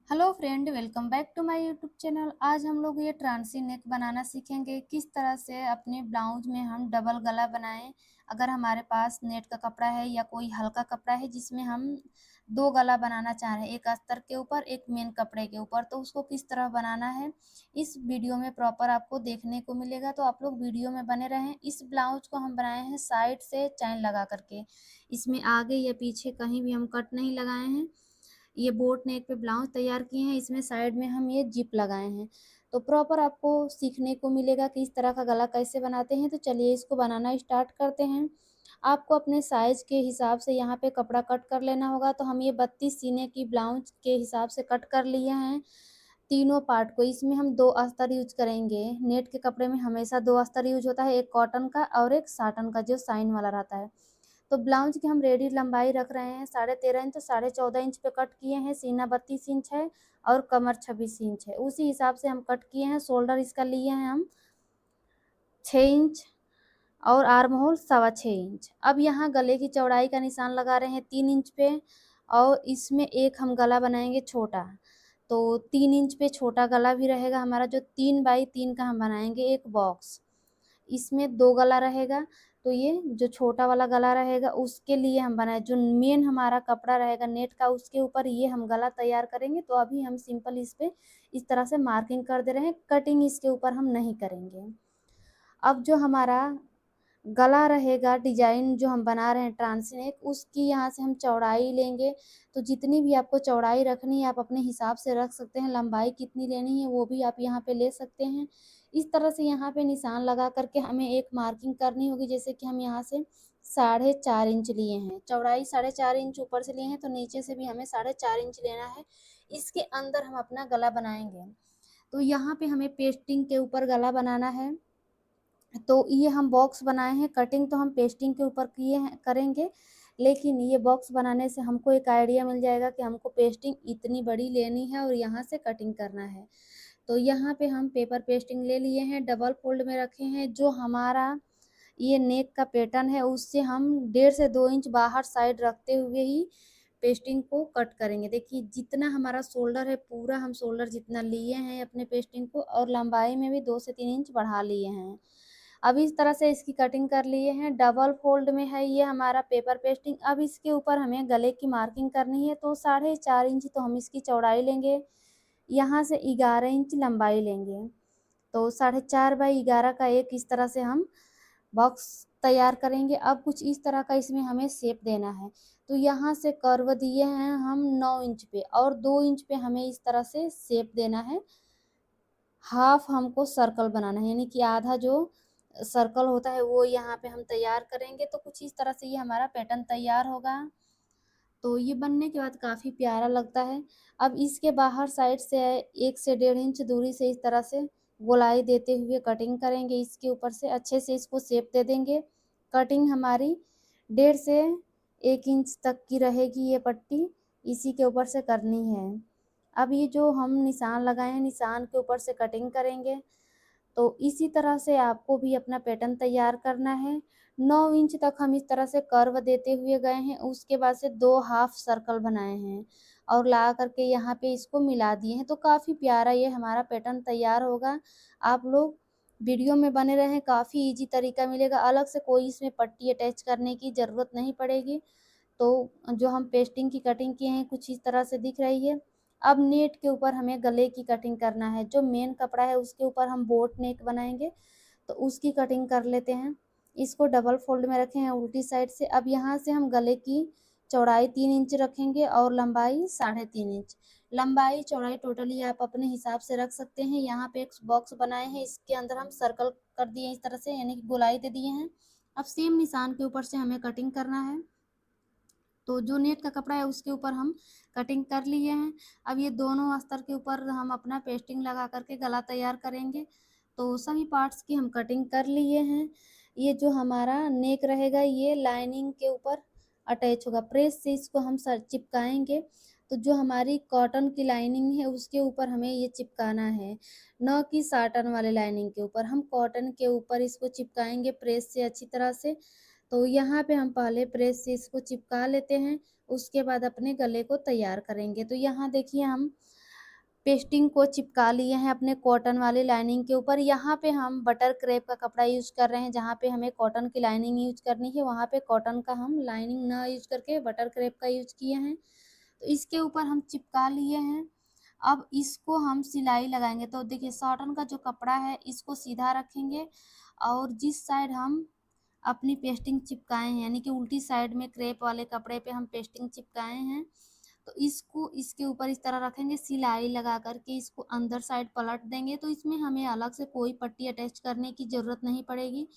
Hello friend, welcome back to my YouTube channel. आज हम लोग ये ट्रांसी नेक बनाना सीखेंगे। किस तरह से अपने ब्लाउज में हम डबल गला बनाएं। अगर हमारे पास नेट का कपड़ा है या कोई हल्का कपड़ा है जिसमें हम दो गला बनाना चाह रहे हैं, एक अस्तर के ऊपर एक मेन कपड़े के ऊपर, तो उसको किस तरह बनाना है इस वीडियो में प्रॉपर आपको देखने को मिलेगा। तो आप लोग वीडियो में बने रहें। इस ब्लाउज को हम बनाए हैं साइड से चैन लगा करके। इसमें आगे या पीछे कहीं भी हम कट नहीं लगाए हैं। ये बोट नेक पे ब्लाउज तैयार किए हैं। इसमें साइड में हम ये जिप लगाए हैं। तो प्रॉपर आपको सीखने को मिलेगा कि इस तरह का गला कैसे बनाते हैं। तो चलिए इसको बनाना स्टार्ट करते हैं। आपको अपने साइज के हिसाब से यहाँ पे कपड़ा कट कर लेना होगा। तो हम ये 32 सीने की ब्लाउज के हिसाब से कट कर लिए हैं तीनों पार्ट को। इसमें हम दो अस्तर यूज करेंगे। नेट के कपड़े में हमेशा दो अस्तर यूज होता है, एक कॉटन का और एक साटन का जो साइन वाला रहता है। तो ब्लाउज की हम रेडी लंबाई रख रहे हैं 13.5 इंच। तो 14.5 इंच पे कट किए हैं। सीना 32 इंच है और कमर 26 इंच है, उसी हिसाब से हम कट किए हैं। शोल्डर इसका लिए हैं हम 6 इंच और आर्म होल 6.25 इंच। अब यहाँ गले की चौड़ाई का निशान लगा रहे हैं 3 इंच पे। और इसमें एक हम गला बनाएंगे छोटा। तो 3 इंच पे छोटा गला भी रहेगा हमारा। जो 3x3 का हम बनाएंगे एक बॉक्स, इसमें दो गला रहेगा। तो ये जो छोटा वाला गला रहेगा उसके लिए हम बनाए, जो मेन हमारा कपड़ा रहेगा नेट का उसके ऊपर ये हम गला तैयार करेंगे। तो अभी हम सिंपल इस पे इस तरह से मार्किंग कर दे रहे हैं, कटिंग इसके ऊपर हम नहीं करेंगे। अब जो हमारा गला रहेगा, डिजाइन जो हम बना रहे हैं ट्रांसी नेक, उसकी यहाँ से हम चौड़ाई लेंगे। तो जितनी भी आपको चौड़ाई रखनी है आप अपने हिसाब से रख सकते हैं। लंबाई कितनी लेनी है वो भी आप यहाँ पे ले सकते हैं। इस तरह से यहाँ पे निशान लगा करके हमें एक मार्किंग करनी होगी। जैसे कि हम यहाँ से 4.5 इंच लिए हैं, चौड़ाई 4.5 इंच ऊपर से लिए हैं, तो नीचे से भी हमें 4.5 इंच लेना है। इसके अंदर हम अपना गला बनाएंगे। तो यहाँ पे हमें पेस्टिंग के ऊपर गला बनाना है। तो ये हम बॉक्स बनाए हैं। कटिंग तो हम पेस्टिंग के ऊपर किए हैं करेंगे, लेकिन ये बॉक्स बनाने से हमको एक आइडिया मिल जाएगा कि हमको पेस्टिंग इतनी बड़ी लेनी है और यहाँ से कटिंग करना है। तो यहाँ पे हम पेपर पेस्टिंग ले लिए हैं, डबल फोल्ड में रखे हैं। जो हमारा ये नेक का पैटर्न है उससे हम 1.5 से 2 इंच बाहर साइड रखते हुए ही पेस्टिंग को कट करेंगे। देखिए जितना हमारा शोल्डर है पूरा हम शोल्डर जितना लिए हैं अपने पेस्टिंग को, और लंबाई में भी 2 से 3 इंच बढ़ा लिए हैं। अब इस तरह से इसकी कटिंग कर लिए हैं। डबल फोल्ड में है ये हमारा पेपर पेस्टिंग। अब इसके ऊपर हमें गले की मार्किंग करनी है। तो 4.5 इंच तो हम इसकी चौड़ाई लेंगे, यहाँ से 11 इंच लंबाई लेंगे। तो 4.5x11 का एक इस तरह से हम बॉक्स तैयार करेंगे। अब कुछ इस तरह का इसमें हमें शेप देना है। तो यहाँ से कर्व दिए हैं हम 9 इंच पे, और 2 इंच पे हमें इस तरह से शेप देना है। हाफ हमको सर्कल बनाना है, यानी कि आधा जो सर्कल होता है वो यहाँ पे हम तैयार करेंगे। तो कुछ इस तरह से ये हमारा पैटर्न तैयार होगा। तो ये बनने के बाद काफ़ी प्यारा लगता है। अब इसके बाहर साइड से 1 से 1.5 इंच दूरी से इस तरह से गोलाई देते हुए कटिंग करेंगे। इसके ऊपर से अच्छे से इसको शेप दे देंगे। कटिंग हमारी 1.5 से 1 इंच तक की रहेगी ये पट्टी, इसी के ऊपर से करनी है। अब ये जो हम निशान लगाए हैं निशान के ऊपर से कटिंग करेंगे। तो इसी तरह से आपको भी अपना पैटर्न तैयार करना है। 9 इंच तक हम इस तरह से कर्व देते हुए गए हैं। उसके बाद से 2 हाफ सर्कल बनाए हैं और ला करके यहाँ पे इसको मिला दिए हैं। तो काफ़ी प्यारा ये हमारा पैटर्न तैयार होगा। आप लोग वीडियो में बने रहें, काफ़ी इजी तरीका मिलेगा। अलग से कोई इसमें पट्टी अटैच करने की ज़रूरत नहीं पड़ेगी। तो जो हम पेस्टिंग की कटिंग किए हैं कुछ इस तरह से दिख रही है। अब नेट के ऊपर हमें गले की कटिंग करना है। जो मेन कपड़ा है उसके ऊपर हम बोट नेक बनाएंगे, तो उसकी कटिंग कर लेते हैं। इसको डबल फोल्ड में रखे हैं उल्टी साइड से। अब यहाँ से हम गले की चौड़ाई 3 इंच रखेंगे और लंबाई 3.5 इंच। लंबाई चौड़ाई टोटली आप अपने हिसाब से रख सकते हैं। यहाँ पे एक बॉक्स बनाए हैं, इसके अंदर हम सर्कल कर दिए इस तरह से, यानी कि गोलाई दे दिए हैं। अब सेम निशान के ऊपर से हमें कटिंग करना है। तो जो नेट का कपड़ा है उसके ऊपर हम कटिंग कर लिए हैं। अब ये दोनों अस्तर के ऊपर हम अपना पेस्टिंग लगा करके गला तैयार करेंगे। तो सभी पार्ट्स की हम कटिंग कर लिए हैं। ये जो हमारा नेक रहेगा ये लाइनिंग के ऊपर अटैच होगा। प्रेस से इसको हम सर चिपकाएंगे। तो जो हमारी कॉटन की लाइनिंग है उसके ऊपर हमें ये चिपकाना है, न कि साटन वाले लाइनिंग के ऊपर। हम कॉटन के ऊपर इसको चिपकाएंगे प्रेस से अच्छी तरह से। तो यहाँ पे हम पहले प्रेस से इसको चिपका लेते हैं, उसके बाद अपने गले को तैयार करेंगे। तो यहाँ देखिए हम पेस्टिंग को चिपका लिए हैं अपने कॉटन वाली लाइनिंग के ऊपर। यहाँ पे हम बटर क्रेप का कपड़ा यूज कर रहे हैं, जहाँ पे हमें कॉटन की लाइनिंग यूज करनी है वहाँ पे कॉटन का हम लाइनिंग ना यूज करके बटर क्रेप का यूज किए हैं। तो इसके ऊपर हम चिपका लिए हैं। अब इसको हम सिलाई लगाएंगे। तो देखिए कॉटन का जो कपड़ा है इसको सीधा रखेंगे और जिस साइड हम अपनी पेस्टिंग चिपकाए हैं, यानी कि उल्टी साइड में क्रेप वाले कपड़े पे हम पेस्टिंग चिपकाए हैं, तो इसको इसके ऊपर इस तरह रखेंगे, सिलाई लगा करके इसको अंदर साइड पलट देंगे। तो इसमें हमें अलग से कोई पट्टी अटैच करने की ज़रूरत नहीं पड़ेगी।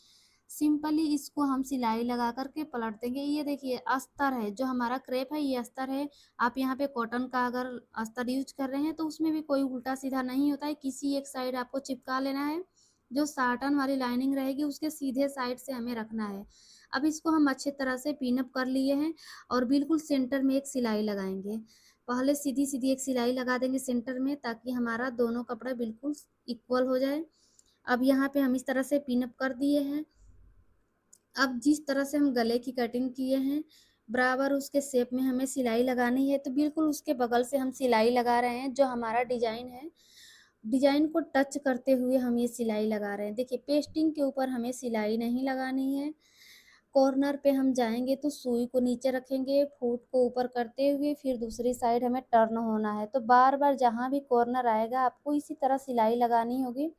सिंपली इसको हम सिलाई लगा करके पलट देंगे। ये देखिए अस्तर है, जो हमारा क्रेप है ये अस्तर है। आप यहाँ पे कॉटन का अगर अस्तर यूज कर रहे हैं तो उसमें भी कोई उल्टा सीधा नहीं होता है, किसी एक साइड आपको चिपका लेना है। जो साटन वाली लाइनिंग रहेगी उसके सीधे साइड से हमें रखना है। अब इसको हम अच्छे तरह से पिनअप कर लिए हैं और बिल्कुल सेंटर में एक सिलाई लगाएंगे। पहले सीधी सीधी एक सिलाई लगा देंगे सेंटर में, ताकि हमारा दोनों कपड़ा बिल्कुल इक्वल हो जाए। अब यहाँ पे हम इस तरह से पिनअप कर दिए हैं। अब जिस तरह से हम गले की कटिंग किए हैं बराबर उसके शेप में हमें सिलाई लगानी है। तो बिल्कुल उसके बगल से हम सिलाई लगा रहे हैं। जो हमारा डिजाइन है, डिजाइन को टच करते हुए हम ये सिलाई लगा रहे हैं। देखिए पेस्टिंग के ऊपर हमें सिलाई नहीं लगानी है। कॉर्नर पे हम जाएंगे तो सुई को नीचे रखेंगे, फूट को ऊपर करते हुए फिर दूसरी साइड हमें टर्न होना है। तो बार बार जहाँ भी कॉर्नर आएगा आपको इसी तरह सिलाई लगानी होगी।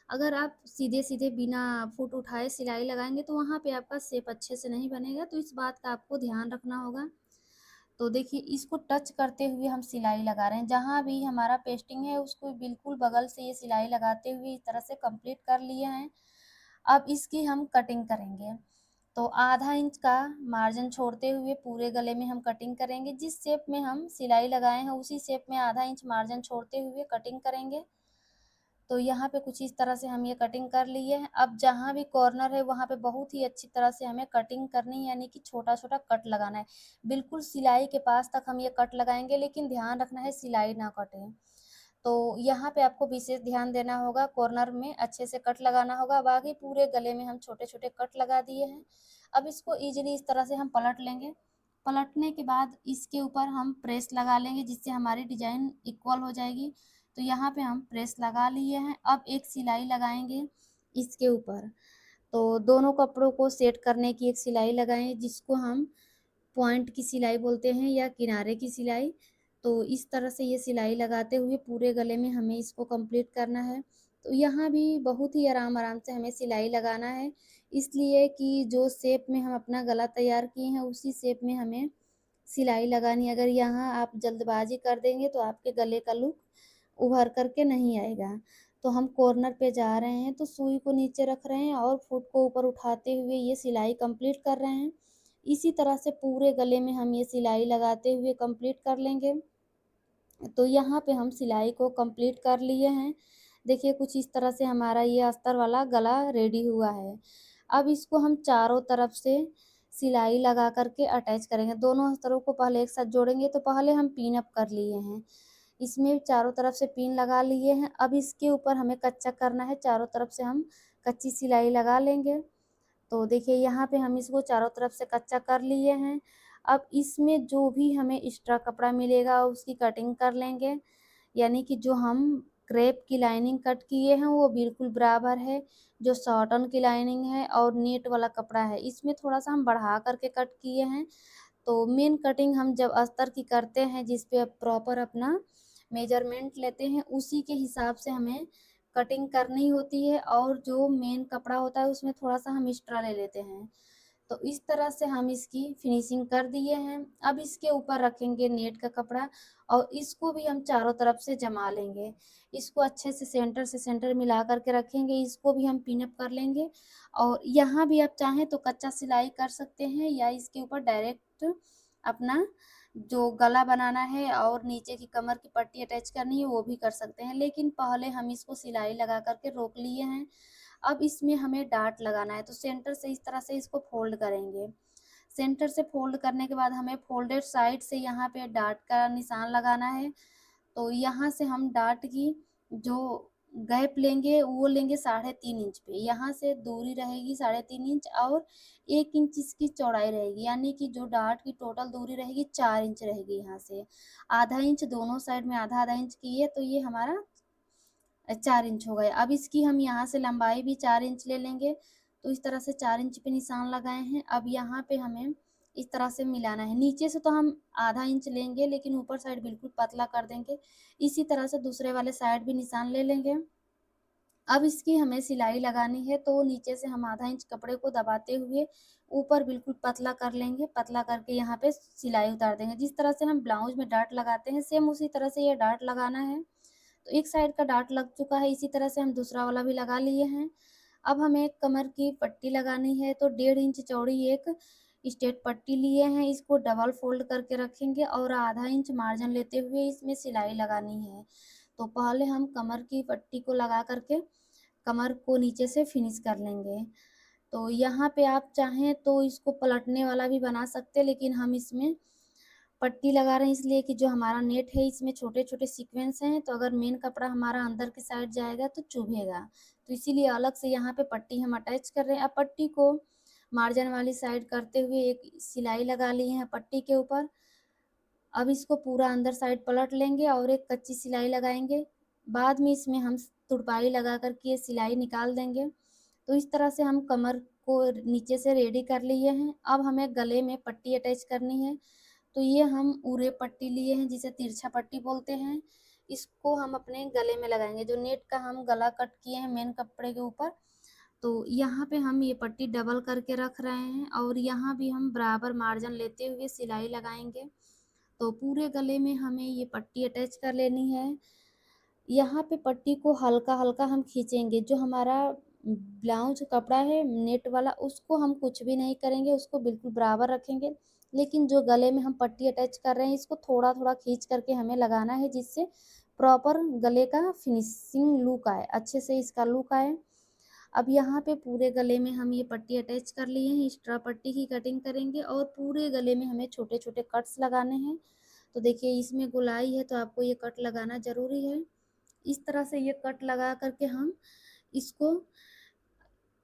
अगर आप सीधे सीधे बिना फुट उठाए सिलाई लगाएंगे तो वहाँ पे आपका शेप अच्छे से नहीं बनेगा। तो इस बात का आपको ध्यान रखना होगा। तो देखिए इसको टच करते हुए हम सिलाई लगा रहे हैं। जहाँ भी हमारा पेस्टिंग है उसको बिल्कुल बगल से ये सिलाई लगाते हुए इस तरह से कंप्लीट कर लिए हैं। अब इसकी हम कटिंग करेंगे। तो आधा इंच का मार्जिन छोड़ते हुए पूरे गले में हम कटिंग करेंगे। जिस शेप में हम सिलाई लगाए हैं उसी शेप में आधा इंच मार्जिन छोड़ते हुए कटिंग करेंगे। तो यहाँ पे कुछ इस तरह से हम ये कटिंग कर लिए हैं। अब जहाँ भी कॉर्नर है वहाँ पे बहुत ही अच्छी तरह से हमें कटिंग करनी है, यानी कि छोटा छोटा कट लगाना है। बिल्कुल सिलाई के पास तक हम ये कट लगाएंगे, लेकिन ध्यान रखना है सिलाई ना कटे। तो यहाँ पे आपको विशेष ध्यान देना होगा, कॉर्नर में अच्छे से कट लगाना होगा। बाकी पूरे गले में हम छोटे छोटे कट लगा दिए हैं। अब इसको इजीली इस तरह से हम पलट लेंगे। पलटने के बाद इसके ऊपर हम प्रेस लगा लेंगे, जिससे हमारी डिजाइन इक्वल हो जाएगी। तो यहाँ पे हम प्रेस लगा लिए हैं। अब एक सिलाई लगाएंगे इसके ऊपर। तो दोनों कपड़ों को सेट करने की एक सिलाई लगाएं, जिसको हम पॉइंट की सिलाई बोलते हैं या किनारे की सिलाई। तो इस तरह से ये सिलाई लगाते हुए पूरे गले में हमें इसको कंप्लीट करना है। तो यहाँ भी बहुत ही आराम आराम से हमें सिलाई लगाना है, इसलिए कि जो शेप में हम अपना गला तैयार किए हैं उसी शेप में हमें सिलाई लगानी है। अगर यहाँ आप जल्दबाजी कर देंगे तो आपके गले का लुक उभर करके नहीं आएगा। तो हम कॉर्नर पे जा रहे हैं तो सुई को नीचे रख रहे हैं और फुट को ऊपर उठाते हुए ये सिलाई कंप्लीट कर रहे हैं। इसी तरह से पूरे गले में हम ये सिलाई लगाते हुए कंप्लीट कर लेंगे। तो यहाँ पे हम सिलाई को कंप्लीट कर लिए हैं। देखिए कुछ इस तरह से हमारा ये अस्तर वाला गला रेडी हुआ है। अब इसको हम चारों तरफ से सिलाई लगा करके अटैच करेंगे। दोनों अस्तरों को पहले एक साथ जोड़ेंगे। तो पहले हम पिन अप कर लिए हैं, इसमें चारों तरफ से पिन लगा लिए हैं। अब इसके ऊपर हमें कच्चा करना है, चारों तरफ से हम कच्ची सिलाई लगा लेंगे। तो देखिए यहाँ पे हम इसको चारों तरफ से कच्चा कर लिए हैं। अब इसमें जो भी हमें एक्स्ट्रा कपड़ा मिलेगा उसकी कटिंग कर लेंगे, यानी कि जो हम क्रेप की लाइनिंग कट किए हैं वो बिल्कुल बराबर है। जो कॉटन की लाइनिंग है और नेट वाला कपड़ा है इसमें थोड़ा सा हम बढ़ा करके कट किए हैं। तो मेन कटिंग हम जब अस्तर की करते हैं, जिस पे प्रॉपर अपना मेजरमेंट लेते हैं, उसी के हिसाब से हमें कटिंग करनी होती है। और जो मेन कपड़ा होता है उसमें थोड़ा सा हम एक्स्ट्रा ले लेते हैं। तो इस तरह से हम इसकी फिनिशिंग कर दिए हैं। अब इसके ऊपर रखेंगे नेट का कपड़ा और इसको भी हम चारों तरफ से जमा लेंगे। इसको अच्छे से सेंटर मिला करके रखेंगे। इसको भी हम पिनअप कर लेंगे। और यहाँ भी आप चाहें तो कच्चा सिलाई कर सकते हैं या इसके ऊपर डायरेक्ट अपना जो गला बनाना है और नीचे की कमर की पट्टी अटैच करनी है वो भी कर सकते हैं। लेकिन पहले हम इसको सिलाई लगा करके रोक लिए हैं। अब इसमें हमें डार्ट लगाना है। तो सेंटर से इस तरह से इसको फोल्ड करेंगे। सेंटर से फोल्ड करने के बाद हमें फोल्डेड साइड से यहाँ पे डार्ट का निशान लगाना है। तो यहाँ से हम डार्ट की जो गैप लेंगे वो लेंगे 3.5 इंच पे। यहाँ से दूरी रहेगी 3.5 इंच और 1 इंच इसकी चौड़ाई रहेगी, यानी कि जो डार्ट की टोटल दूरी रहेगी 4 इंच रहेगी। यहाँ से आधा इंच दोनों साइड में आधा आधा इंच की है, तो ये हमारा 4 इंच हो गया। अब इसकी हम यहाँ से लंबाई भी 4 इंच ले लेंगे। तो इस तरह से 4 इंच पे निशान लगाए हैं। अब यहाँ पे हमें इस तरह से मिलाना है। नीचे से तो हम आधा इंच लेंगे, लेकिन ऊपर साइड बिल्कुल पतला कर देंगे। इसी तरह से दूसरे वाले साइड भी निशान ले लेंगे। अब इसकी हमें सिलाई लगानी है, तो नीचे से हम आधा इंच कपड़े को दबाते हुए ऊपर बिल्कुल पतला कर लेंगे। पतला करके यहाँ पे सिलाई उतार देंगे। जिस तरह से हम ब्लाउज में डार्ट लगाते हैं, सेम उसी तरह से ये डार्ट लगाना है। तो एक साइड का डार्ट लग चुका है, इसी तरह से हम दूसरा वाला भी लगा लिए हैं। अब हमें कमर की पट्टी लगानी है, तो 1.5 इंच चौड़ी एक स्ट्रेट पट्टी लिए हैं। इसको डबल फोल्ड करके रखेंगे और आधा इंच मार्जिन लेते हुए इसमें सिलाई लगानी है। तो पहले हम कमर की पट्टी को लगा करके कमर को नीचे से फिनिश कर लेंगे। तो यहाँ पे आप चाहें तो इसको पलटने वाला भी बना सकते हैं, लेकिन हम इसमें पट्टी लगा रहे हैं इसलिए कि जो हमारा नेट है इसमें छोटे छोटे सीक्वेंस हैं, तो अगर मेन कपड़ा हमारा अंदर की साइड जाएगा तो चुभेगा। तो इसीलिए अलग से यहाँ पे पट्टी हम अटैच कर रहे हैं। अब पट्टी को मार्जिन वाली साइड करते हुए एक सिलाई लगा ली है पट्टी के ऊपर। अब इसको पूरा अंदर साइड पलट लेंगे और एक कच्ची सिलाई लगाएंगे। बाद में इसमें हम तुरपाई लगा करके ये सिलाई निकाल देंगे। तो इस तरह से हम कमर को नीचे से रेडी कर लिए हैं। अब हमें गले में पट्टी अटैच करनी है। तो ये हम उरे पट्टी लिए हैं, जिसे तिरछा पट्टी बोलते हैं। इसको हम अपने गले में लगाएंगे। जो नेट का हम गला कट किए हैं मेन कपड़े के ऊपर, तो यहाँ पे हम ये पट्टी डबल करके रख रहे हैं और यहाँ भी हम बराबर मार्जिन लेते हुए सिलाई लगाएंगे। तो पूरे गले में हमें ये पट्टी अटैच कर लेनी है। यहाँ पे पट्टी को हल्का हल्का हम खींचेंगे। जो हमारा ब्लाउज कपड़ा है नेट वाला, उसको हम कुछ भी नहीं करेंगे, उसको बिल्कुल बराबर रखेंगे। लेकिन जो गले में हम पट्टी अटैच कर रहे हैं, इसको थोड़ा थोड़ा खींच करके हमें लगाना है, जिससे प्रॉपर गले का फिनिशिंग लुक आए, अच्छे से इसका लुक आए। अब यहाँ पे पूरे गले में हम ये पट्टी अटैच कर लिए हैं। एक्स्ट्रा पट्टी की कटिंग करेंगे और पूरे गले में हमें छोटे छोटे कट्स लगाने हैं। तो देखिए इसमें गोलाई है, तो आपको ये कट लगाना ज़रूरी है। इस तरह से ये कट लगा करके हम इसको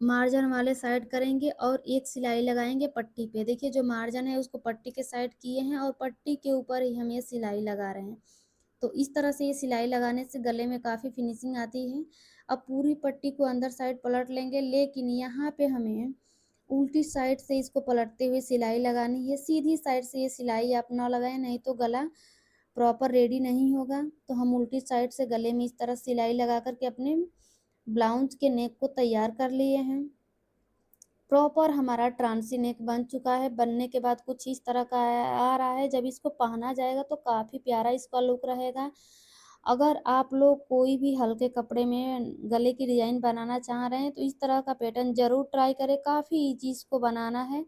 मार्जिन वाले साइड करेंगे और एक सिलाई लगाएंगे पट्टी पे। देखिए जो मार्जिन है उसको पट्टी के साइड किए हैं और पट्टी के ऊपर ही हम ये सिलाई लगा रहे हैं। तो इस तरह से ये सिलाई लगाने से गले में काफ़ी फिनिशिंग आती है। अब पूरी पट्टी को अंदर साइड पलट लेंगे, लेकिन यहाँ पे हमें उल्टी साइड से इसको पलटते हुए सिलाई लगानी है। सीधी साइड से ये सिलाई आप ना लगाएं, नहीं तो गला प्रॉपर रेडी नहीं होगा। तो हम उल्टी साइड से गले में इस तरह सिलाई लगा करके अपने ब्लाउज के नेक को तैयार कर लिए हैं। प्रॉपर हमारा ट्रांसी नेक बन चुका है। बनने के बाद कुछ इस तरह का आ रहा है। जब इसको पहना जाएगा तो काफ़ी प्यारा इसका लुक रहेगा। अगर आप लोग कोई भी हल्के कपड़े में गले की डिज़ाइन बनाना चाह रहे हैं, तो इस तरह का पैटर्न ज़रूर ट्राई करें। काफ़ी ईजी इसको बनाना है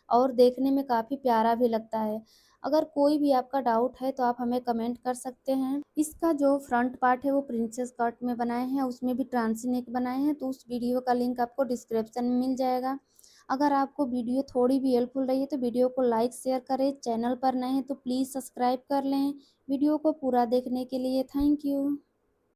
और देखने में काफ़ी प्यारा भी लगता है। अगर कोई भी आपका डाउट है तो आप हमें कमेंट कर सकते हैं। इसका जो फ्रंट पार्ट है वो प्रिंसेस कट में बनाए हैं, उसमें भी ट्रांसी नेक बनाए हैं, तो उस वीडियो का लिंक आपको डिस्क्रिप्शन में मिल जाएगा। अगर आपको वीडियो थोड़ी भी हेल्पफुल रही है तो वीडियो को लाइक शेयर करें। चैनल पर नए हैं तो प्लीज़ सब्सक्राइब कर लें। वीडियो को पूरा देखने के लिए थैंक यू।